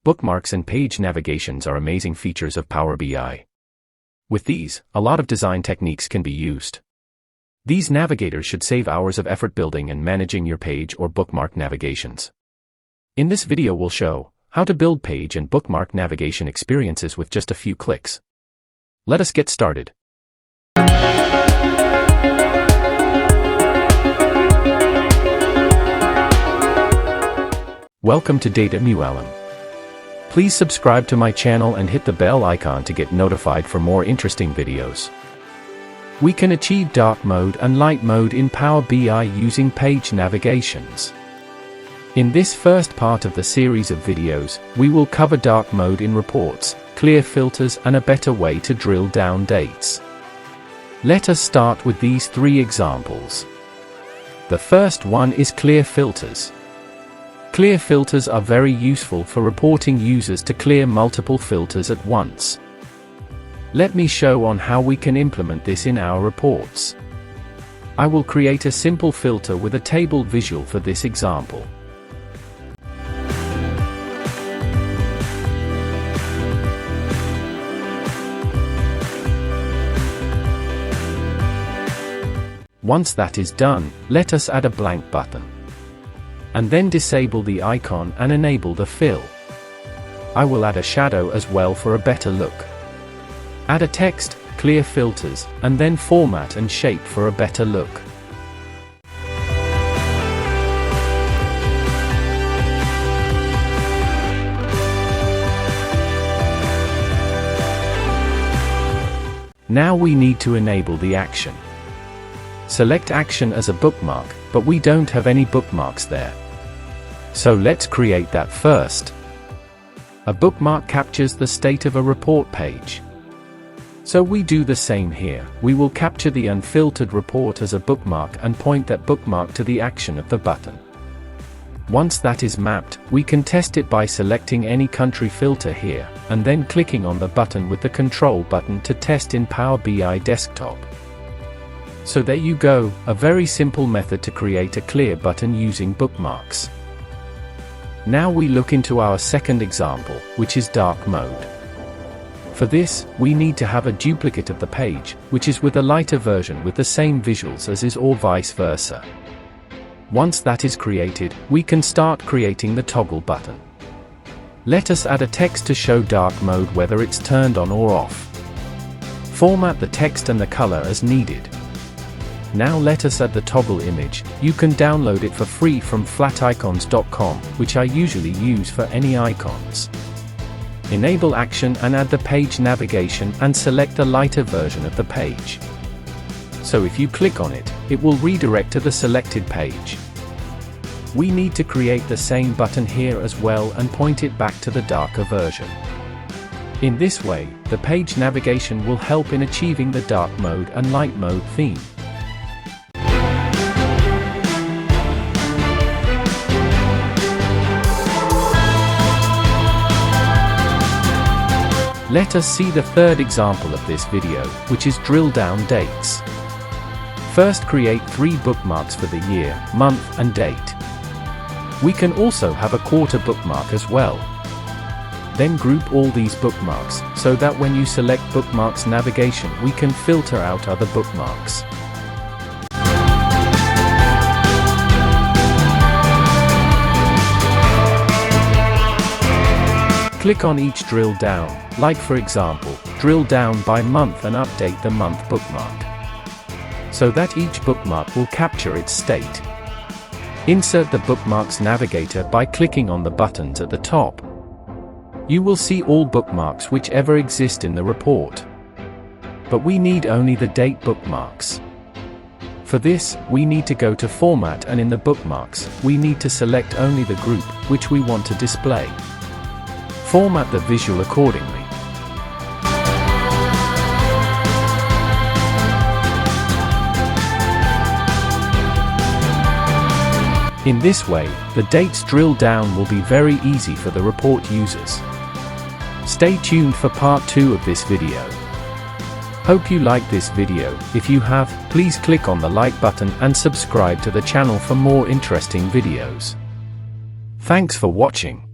Bookmarks and page navigations are amazing features of Power BI. With these, a lot of design techniques can be used. These navigators should save hours of effort building and managing your page or bookmark navigations. In this video we'll show how to build page and bookmark navigation experiences with just a few clicks. Let us get started. Welcome to Data Muallem. Please subscribe to my channel and hit the bell icon to get notified for more interesting videos. We can achieve dark mode and light mode in Power BI using page navigations. In this first part of the series of videos, we will cover dark mode in reports, clear filters, and a better way to drill down dates. Let us start with these three examples. The first one is clear filters. Clear filters are very useful for reporting users to clear multiple filters at once. Let me show on how we can implement this in our reports. I will create a simple filter with a table visual for this example. Once that is done, let us add a blank button. And then disable the icon and enable the fill. I will add a shadow as well for a better look. Add a text, clear filters, and then format and shape for a better look. Now we need to enable the action. Select action as a bookmark, but we don't have any bookmarks there. So let's create that first. A bookmark captures the state of a report page. So we do the same here. We will capture the unfiltered report as a bookmark and point that bookmark to the action of the button. Once that is mapped, we can test it by selecting any country filter here, and then clicking on the button with the control button to test in Power BI Desktop. So there you go, a very simple method to create a clear button using bookmarks. Now we look into our second example, which is dark mode. For this, we need to have a duplicate of the page, which is with a lighter version with the same visuals as is or vice versa. Once that is created, we can start creating the toggle button. Let us add a text to show dark mode whether it's turned on or off. Format the text and the color as needed. Now let us add the toggle image. You can download it for free from flaticons.com, which I usually use for any icons. Enable action and add the page navigation and select the lighter version of the page. So if you click on it, it will redirect to the selected page. We need to create the same button here as well and point it back to the darker version. In this way, the page navigation will help in achieving the dark mode and light mode theme. Let us see the third example of this video, which is drill down dates. First, create 3 bookmarks for the year, month, and date. We can also have a quarter bookmark as well. Then group all these bookmarks, so that when you select Bookmarks Navigation we can filter out other bookmarks. Click on each drill down, like for example, drill down by month and update the month bookmark. So that each bookmark will capture its state. Insert the Bookmarks Navigator by clicking on the buttons at the top. You will see all bookmarks whichever exist in the report. But we need only the date bookmarks. For this, we need to go to Format, and in the bookmarks, we need to select only the group which we want to display. Format the visual accordingly. In this way, the dates drill down will be very easy for the report users. Stay tuned for part 2 of this video. Hope you liked this video. If you have, please click on the like button and subscribe to the channel for more interesting videos. Thanks for watching.